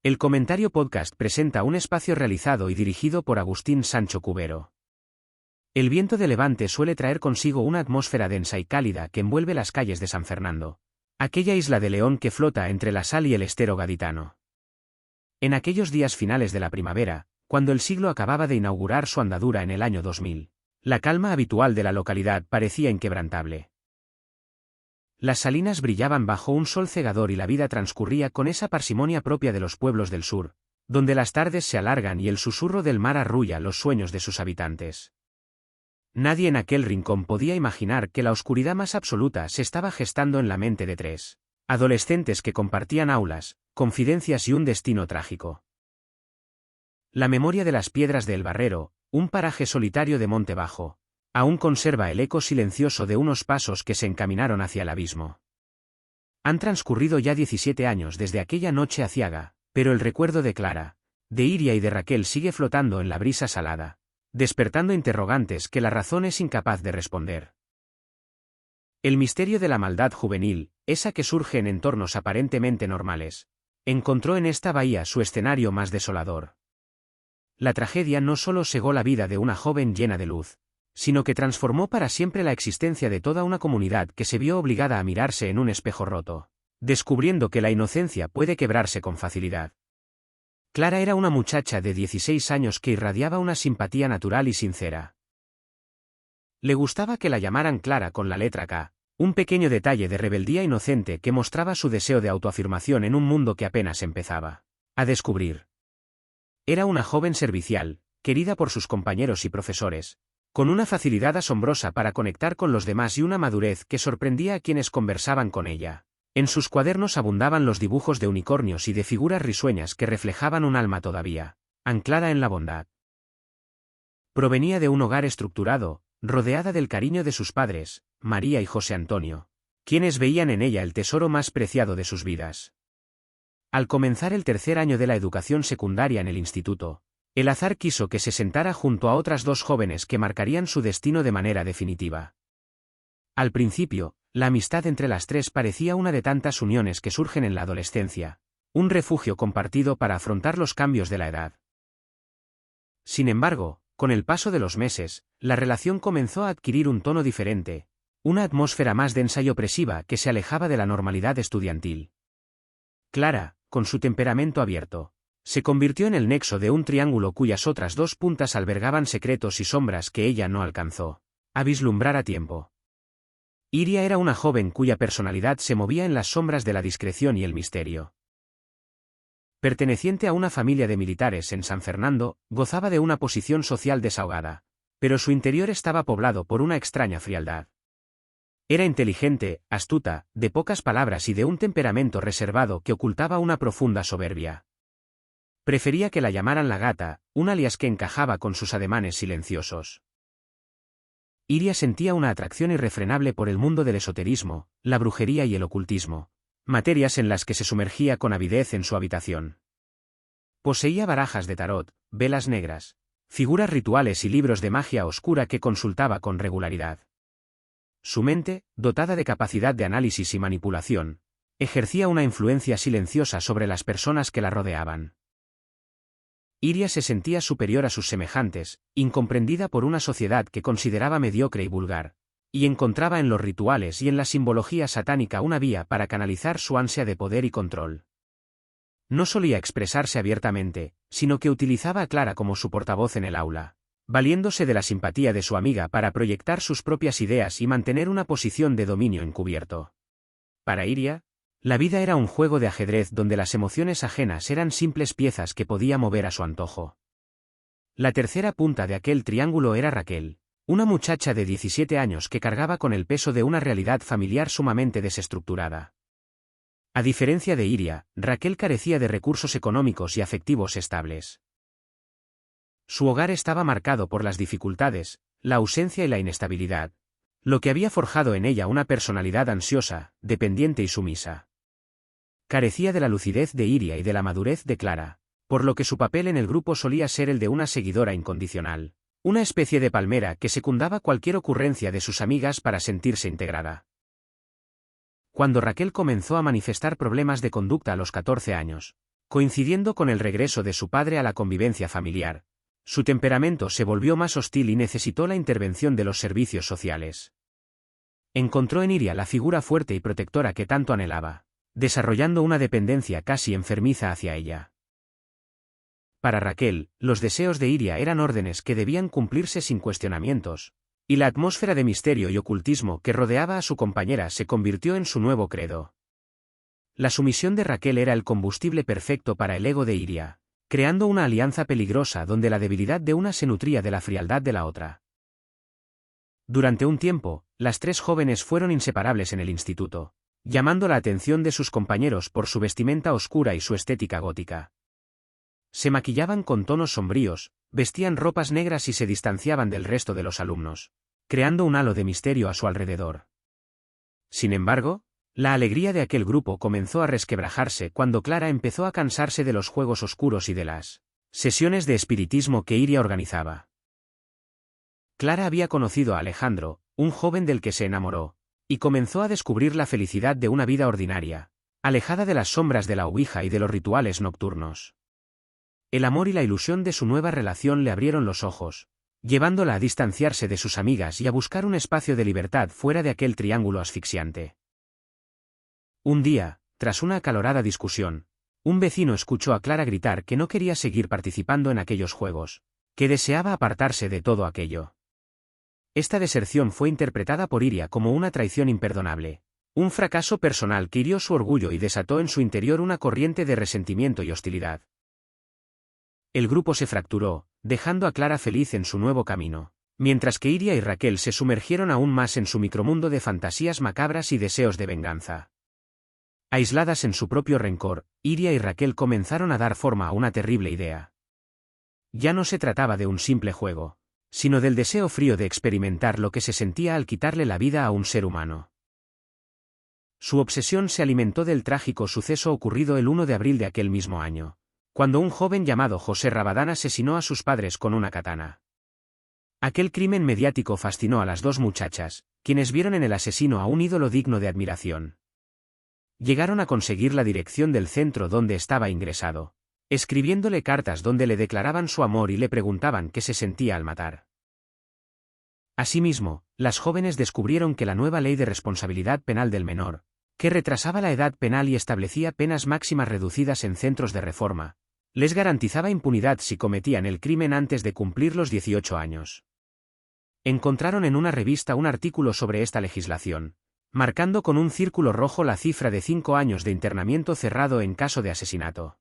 El Comentario Podcast presenta un espacio realizado y dirigido por Agustín Sancho Cubero. El viento de levante suele traer consigo una atmósfera densa y cálida que envuelve las calles de San Fernando, aquella isla de León que flota entre la sal y el estero gaditano. En aquellos días finales de la primavera, cuando el siglo acababa de inaugurar su andadura en el año 2000, la calma habitual de la localidad parecía inquebrantable. Las salinas brillaban bajo un sol cegador y la vida transcurría con esa parsimonia propia de los pueblos del sur, donde las tardes se alargan y el susurro del mar arrulla los sueños de sus habitantes. Nadie en aquel rincón podía imaginar que la oscuridad más absoluta se estaba gestando en la mente de tres adolescentes que compartían aulas, confidencias y un destino trágico. La memoria de las Piedras de El Barrero, un paraje solitario de Monte Bajo, aún conserva el eco silencioso de unos pasos que se encaminaron hacia el abismo. Han transcurrido ya 17 años desde aquella noche aciaga, pero el recuerdo de Clara, de Iria y de Raquel sigue flotando en la brisa salada, despertando interrogantes que la razón es incapaz de responder. El misterio de la maldad juvenil, esa que surge en entornos aparentemente normales, encontró en esta bahía su escenario más desolador. La tragedia no solo cegó la vida de una joven llena de luz, sino que transformó para siempre la existencia de toda una comunidad que se vio obligada a mirarse en un espejo roto, descubriendo que la inocencia puede quebrarse con facilidad. Clara era una muchacha de 16 años que irradiaba una simpatía natural y sincera. Le gustaba que la llamaran Clara con la letra K, un pequeño detalle de rebeldía inocente que mostraba su deseo de autoafirmación en un mundo que apenas empezaba a descubrir. Era una joven servicial, querida por sus compañeros y profesores, con una facilidad asombrosa para conectar con los demás y una madurez que sorprendía a quienes conversaban con ella. En sus cuadernos abundaban los dibujos de unicornios y de figuras risueñas que reflejaban un alma todavía anclada en la bondad. Provenía de un hogar estructurado, rodeada del cariño de sus padres, María y José Antonio, quienes veían en ella el tesoro más preciado de sus vidas. Al comenzar el tercer año de la educación secundaria en el instituto, el azar quiso que se sentara junto a otras dos jóvenes que marcarían su destino de manera definitiva. Al principio, la amistad entre las tres parecía una de tantas uniones que surgen en la adolescencia, un refugio compartido para afrontar los cambios de la edad. Sin embargo, con el paso de los meses, la relación comenzó a adquirir un tono diferente, una atmósfera más densa y opresiva que se alejaba de la normalidad estudiantil. Clara, con su temperamento abierto, se convirtió en el nexo de un triángulo cuyas otras dos puntas albergaban secretos y sombras que ella no alcanzó a vislumbrar a tiempo. Iria era una joven cuya personalidad se movía en las sombras de la discreción y el misterio. Perteneciente a una familia de militares en San Fernando, gozaba de una posición social desahogada, pero su interior estaba poblado por una extraña frialdad. Era inteligente, astuta, de pocas palabras y de un temperamento reservado que ocultaba una profunda soberbia. Prefería que la llamaran la Gata, un alias que encajaba con sus ademanes silenciosos. Iria sentía una atracción irrefrenable por el mundo del esoterismo, la brujería y el ocultismo, materias en las que se sumergía con avidez en su habitación. Poseía barajas de tarot, velas negras, figuras rituales y libros de magia oscura que consultaba con regularidad. Su mente, dotada de capacidad de análisis y manipulación, ejercía una influencia silenciosa sobre las personas que la rodeaban. Iria se sentía superior a sus semejantes, incomprendida por una sociedad que consideraba mediocre y vulgar, y encontraba en los rituales y en la simbología satánica una vía para canalizar su ansia de poder y control. No solía expresarse abiertamente, sino que utilizaba a Clara como su portavoz en el aula, valiéndose de la simpatía de su amiga para proyectar sus propias ideas y mantener una posición de dominio encubierto. Para Iria, la vida era un juego de ajedrez donde las emociones ajenas eran simples piezas que podía mover a su antojo. La tercera punta de aquel triángulo era Raquel, una muchacha de 17 años que cargaba con el peso de una realidad familiar sumamente desestructurada. A diferencia de Iria, Raquel carecía de recursos económicos y afectivos estables. Su hogar estaba marcado por las dificultades, la ausencia y la inestabilidad, lo que había forjado en ella una personalidad ansiosa, dependiente y sumisa. Carecía de la lucidez de Iria y de la madurez de Clara, por lo que su papel en el grupo solía ser el de una seguidora incondicional, una especie de palmera que secundaba cualquier ocurrencia de sus amigas para sentirse integrada. Cuando Raquel comenzó a manifestar problemas de conducta a los 14 años, Coincidiendo con el regreso de su padre a la convivencia familiar, su temperamento se volvió más hostil y necesitó la intervención de los servicios sociales. Encontró en Iria la figura fuerte y protectora que tanto anhelaba, desarrollando una dependencia casi enfermiza hacia ella. Para Raquel, los deseos de Iria eran órdenes que debían cumplirse sin cuestionamientos, y la atmósfera de misterio y ocultismo que rodeaba a su compañera se convirtió en su nuevo credo. La sumisión de Raquel era el combustible perfecto para el ego de Iria, creando una alianza peligrosa donde la debilidad de una se nutría de la frialdad de la otra. Durante un tiempo, las tres jóvenes fueron inseparables en el instituto, llamando la atención de sus compañeros por su vestimenta oscura y su estética gótica. Se maquillaban con tonos sombríos, vestían ropas negras y se distanciaban del resto de los alumnos, creando un halo de misterio a su alrededor. Sin embargo, la alegría de aquel grupo comenzó a resquebrajarse cuando Clara empezó a cansarse de los juegos oscuros y de las sesiones de espiritismo que Iria organizaba. Clara había conocido a Alejandro, un joven del que se enamoró, y comenzó a descubrir la felicidad de una vida ordinaria, alejada de las sombras de la ouija y de los rituales nocturnos. El amor y la ilusión de su nueva relación le abrieron los ojos, llevándola a distanciarse de sus amigas y a buscar un espacio de libertad fuera de aquel triángulo asfixiante. Un día, tras una acalorada discusión, un vecino escuchó a Clara gritar que no quería seguir participando en aquellos juegos, que deseaba apartarse de todo aquello. Esta deserción fue interpretada por Iria como una traición imperdonable, un fracaso personal que hirió su orgullo y desató en su interior una corriente de resentimiento y hostilidad. El grupo se fracturó, dejando a Clara feliz en su nuevo camino, mientras que Iria y Raquel se sumergieron aún más en su micromundo de fantasías macabras y deseos de venganza. Aisladas en su propio rencor, Iria y Raquel comenzaron a dar forma a una terrible idea. Ya no se trataba de un simple juego, sino del deseo frío de experimentar lo que se sentía al quitarle la vida a un ser humano. Su obsesión se alimentó del trágico suceso ocurrido el 1 de abril de aquel mismo año, cuando un joven llamado José Rabadán asesinó a sus padres con una katana. Aquel crimen mediático fascinó a las dos muchachas, quienes vieron en el asesino a un ídolo digno de admiración. Llegaron a conseguir la dirección del centro donde estaba ingresado, escribiéndole cartas donde le declaraban su amor y le preguntaban qué se sentía al matar. Asimismo, las jóvenes descubrieron que la nueva ley de responsabilidad penal del menor, que retrasaba la edad penal y establecía penas máximas reducidas en centros de reforma, les garantizaba impunidad si cometían el crimen antes de cumplir los 18 años. Encontraron en una revista un artículo sobre esta legislación, marcando con un círculo rojo la cifra de 5 años de internamiento cerrado en caso de asesinato.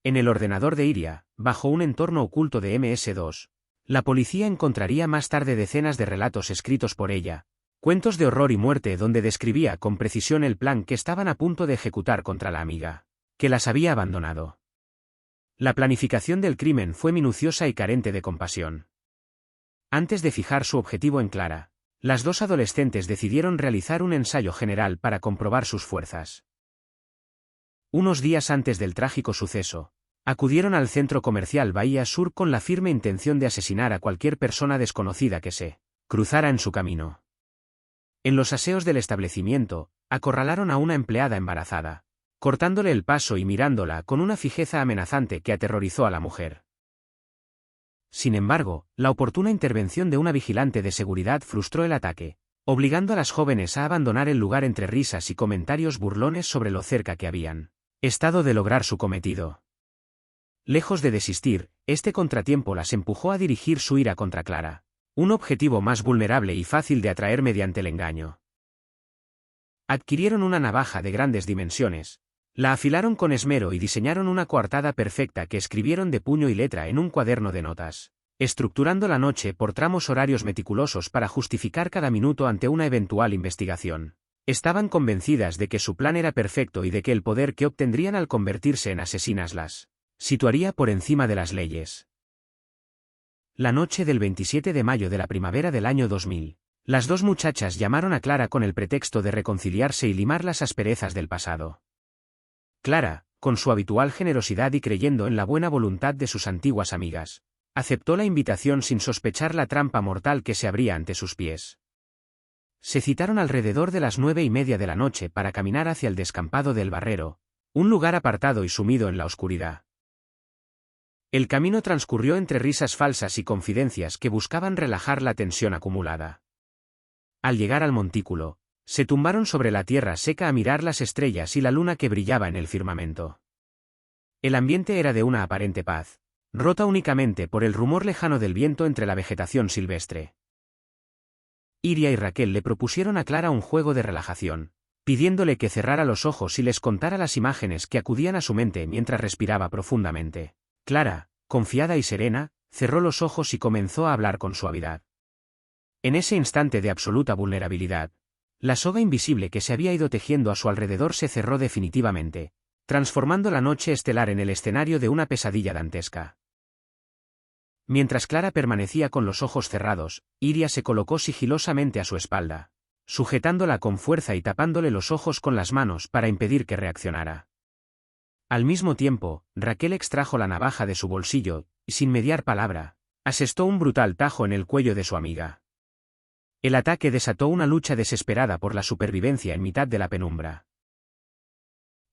En el ordenador de Iria, bajo un entorno oculto de MS2, la policía encontraría más tarde decenas de relatos escritos por ella, cuentos de horror y muerte donde describía con precisión el plan que estaban a punto de ejecutar contra la amiga, que las había abandonado. La planificación del crimen fue minuciosa y carente de compasión. Antes de fijar su objetivo en Clara, las dos adolescentes decidieron realizar un ensayo general para comprobar sus fuerzas. Unos días antes del trágico suceso, acudieron al centro comercial Bahía Sur con la firme intención de asesinar a cualquier persona desconocida que se cruzara en su camino. En los aseos del establecimiento, acorralaron a una empleada embarazada, cortándole el paso y mirándola con una fijeza amenazante que aterrorizó a la mujer. Sin embargo, la oportuna intervención de una vigilante de seguridad frustró el ataque, obligando a las jóvenes a abandonar el lugar entre risas y comentarios burlones sobre lo cerca que habían estado de lograr su cometido. Lejos de desistir, este contratiempo las empujó a dirigir su ira contra Clara, un objetivo más vulnerable y fácil de atraer mediante el engaño. Adquirieron una navaja de grandes dimensiones, la afilaron con esmero y diseñaron una coartada perfecta que escribieron de puño y letra en un cuaderno de notas, estructurando la noche por tramos horarios meticulosos para justificar cada minuto ante una eventual investigación. Estaban convencidas de que su plan era perfecto y de que el poder que obtendrían al convertirse en asesinas las situaría por encima de las leyes. La noche del 27 de mayo de la primavera del año 2000, las dos muchachas llamaron a Clara con el pretexto de reconciliarse y limar las asperezas del pasado. Clara, con su habitual generosidad y creyendo en la buena voluntad de sus antiguas amigas, aceptó la invitación sin sospechar la trampa mortal que se abría ante sus pies. Se citaron alrededor de las 9:30 de la noche para caminar hacia el descampado del Barrero, Un lugar apartado y sumido en la oscuridad. El camino transcurrió entre risas falsas y confidencias que buscaban relajar la tensión acumulada. Al llegar al montículo, se tumbaron sobre la tierra seca a mirar las estrellas y la luna que brillaba en el firmamento. El ambiente era de una aparente paz, rota únicamente por el rumor lejano del viento entre la vegetación silvestre. Iria y Raquel le propusieron a Clara un juego de relajación, pidiéndole que cerrara los ojos y les contara las imágenes que acudían a su mente mientras respiraba profundamente. Clara, confiada y serena, cerró los ojos y comenzó a hablar con suavidad. En ese instante de absoluta vulnerabilidad, la soga invisible que se había ido tejiendo a su alrededor se cerró definitivamente, transformando la noche estelar en el escenario de una pesadilla dantesca. Mientras Clara permanecía con los ojos cerrados, Iria se colocó sigilosamente a su espalda, sujetándola con fuerza y tapándole los ojos con las manos para impedir que reaccionara. Al mismo tiempo, Raquel extrajo la navaja de su bolsillo, y sin mediar palabra, asestó un brutal tajo en el cuello de su amiga. El ataque desató una lucha desesperada por la supervivencia en mitad de la penumbra.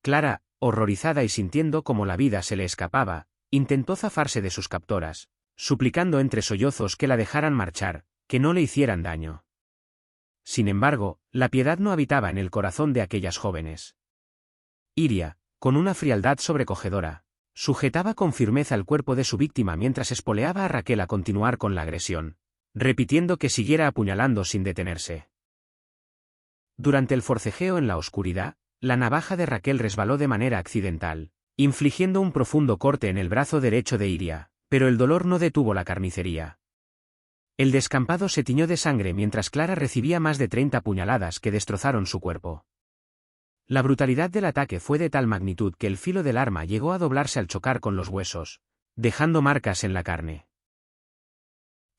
Clara, horrorizada y sintiendo cómo la vida se le escapaba, intentó zafarse de sus captoras, suplicando entre sollozos que la dejaran marchar, que no le hicieran daño. Sin embargo, la piedad no habitaba en el corazón de aquellas jóvenes. Iria, con una frialdad sobrecogedora, sujetaba con firmeza el cuerpo de su víctima mientras espoleaba a Raquel a continuar con la agresión, repitiendo que siguiera apuñalando sin detenerse. Durante el forcejeo en la oscuridad, la navaja de Raquel resbaló de manera accidental, infligiendo un profundo corte en el brazo derecho de Iria, pero el dolor no detuvo la carnicería. El descampado se tiñó de sangre mientras Clara recibía más de 30 puñaladas que destrozaron su cuerpo. La brutalidad del ataque fue de tal magnitud que el filo del arma llegó a doblarse al chocar con los huesos, dejando marcas en la carne.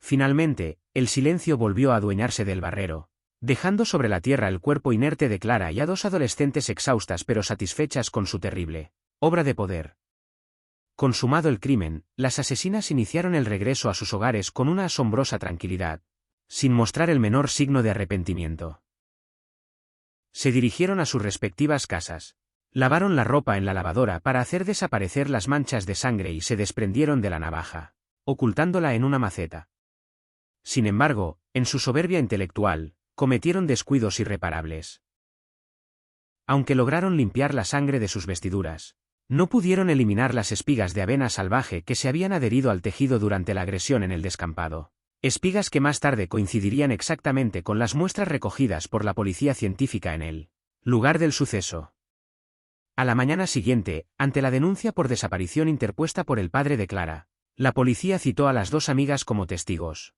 Finalmente, el silencio volvió a adueñarse del barrero, dejando sobre la tierra el cuerpo inerte de Clara y a dos adolescentes exhaustas pero satisfechas con su terrible obra de poder. Consumado el crimen, las asesinas iniciaron el regreso a sus hogares con una asombrosa tranquilidad, sin mostrar el menor signo de arrepentimiento. Se dirigieron a sus respectivas casas, lavaron la ropa en la lavadora para hacer desaparecer las manchas de sangre y se desprendieron de la navaja, ocultándola en una maceta. Sin embargo, en su soberbia intelectual, cometieron descuidos irreparables. Aunque lograron limpiar la sangre de sus vestiduras, no pudieron eliminar las espigas de avena salvaje que se habían adherido al tejido durante la agresión en el descampado. Espigas que más tarde coincidirían exactamente con las muestras recogidas por la policía científica en el lugar del suceso. A la mañana siguiente, ante la denuncia por desaparición interpuesta por el padre de Clara, la policía citó a las dos amigas como testigos.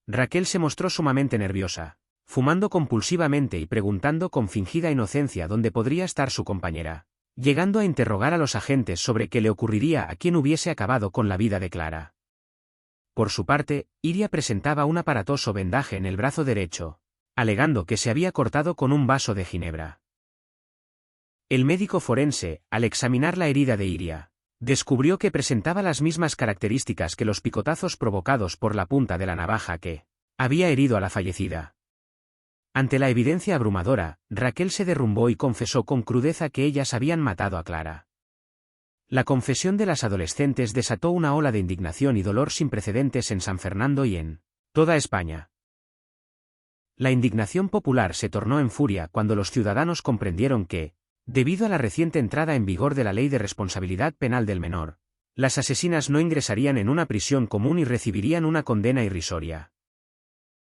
Raquel se mostró sumamente nerviosa, fumando compulsivamente y preguntando con fingida inocencia dónde podría estar su compañera, llegando a interrogar a los agentes sobre qué le ocurriría a quien hubiese acabado con la vida de Clara. Por su parte, Iria presentaba un aparatoso vendaje en el brazo derecho, alegando que se había cortado con un vaso de ginebra. El médico forense, al examinar la herida de Iria, descubrió que presentaba las mismas características que los picotazos provocados por la punta de la navaja que había herido a la fallecida. Ante la evidencia abrumadora, Raquel se derrumbó y confesó con crudeza que ellas habían matado a Clara. La confesión de las adolescentes desató una ola de indignación y dolor sin precedentes en San Fernando y en toda España. La indignación popular se tornó en furia cuando los ciudadanos comprendieron que, debido a la reciente entrada en vigor de la Ley de Responsabilidad Penal del Menor, las asesinas no ingresarían en una prisión común y recibirían una condena irrisoria.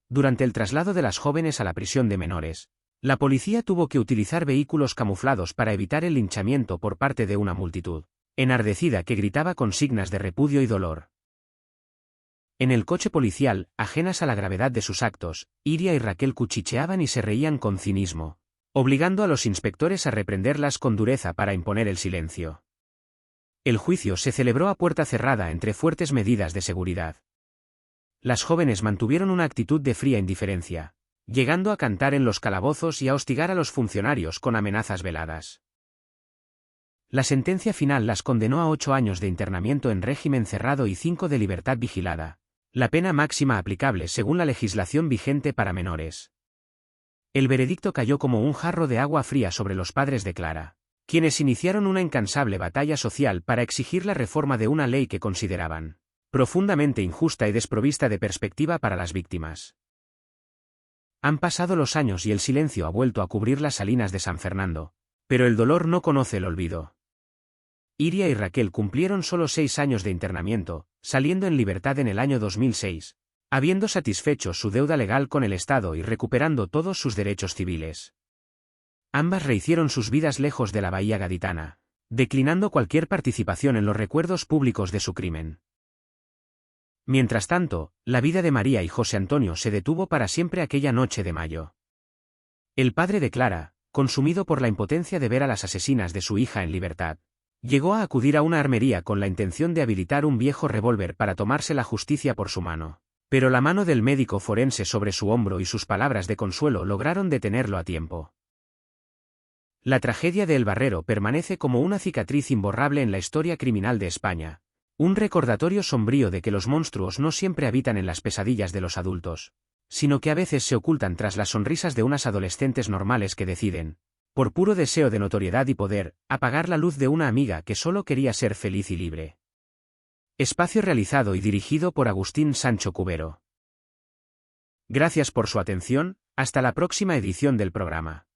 Durante el traslado de las jóvenes a la prisión de menores, la policía tuvo que utilizar vehículos camuflados para evitar el linchamiento por parte de una multitud enardecida que gritaba consignas de repudio y dolor. En el coche policial, ajenas a la gravedad de sus actos, Iria y Raquel cuchicheaban y se reían con cinismo, obligando a los inspectores a reprenderlas con dureza para imponer el silencio. El juicio se celebró a puerta cerrada entre fuertes medidas de seguridad. Las jóvenes mantuvieron una actitud de fría indiferencia, llegando a cantar en los calabozos y a hostigar a los funcionarios con amenazas veladas. La sentencia final las condenó a 8 años de internamiento en régimen cerrado y 5 de libertad vigilada, la pena máxima aplicable según la legislación vigente para menores. El veredicto cayó como un jarro de agua fría sobre los padres de Clara, quienes iniciaron una incansable batalla social para exigir la reforma de una ley que consideraban profundamente injusta y desprovista de perspectiva para las víctimas. Han pasado los años y el silencio ha vuelto a cubrir las salinas de San Fernando, pero el dolor no conoce el olvido. Iria y Raquel cumplieron solo 6 años de internamiento, saliendo en libertad en el año 2006, habiendo satisfecho su deuda legal con el Estado y recuperando todos sus derechos civiles. Ambas rehicieron sus vidas lejos de la bahía gaditana, declinando cualquier participación en los recuerdos públicos de su crimen. Mientras tanto, la vida de María y José Antonio se detuvo para siempre aquella noche de mayo. El padre de Clara, consumido por la impotencia de ver a las asesinas de su hija en libertad, llegó a acudir a una armería con la intención de habilitar un viejo revólver para tomarse la justicia por su mano, pero la mano del médico forense sobre su hombro y sus palabras de consuelo lograron detenerlo a tiempo. La tragedia de El Barrero permanece como una cicatriz imborrable en la historia criminal de España, un recordatorio sombrío de que los monstruos no siempre habitan en las pesadillas de los adultos, sino que a veces se ocultan tras las sonrisas de unas adolescentes normales que deciden, por puro deseo de notoriedad y poder, apagar la luz de una amiga que solo quería ser feliz y libre. Espacio realizado y dirigido por Agustín Sancho Cubero. Gracias por su atención, hasta la próxima edición del programa.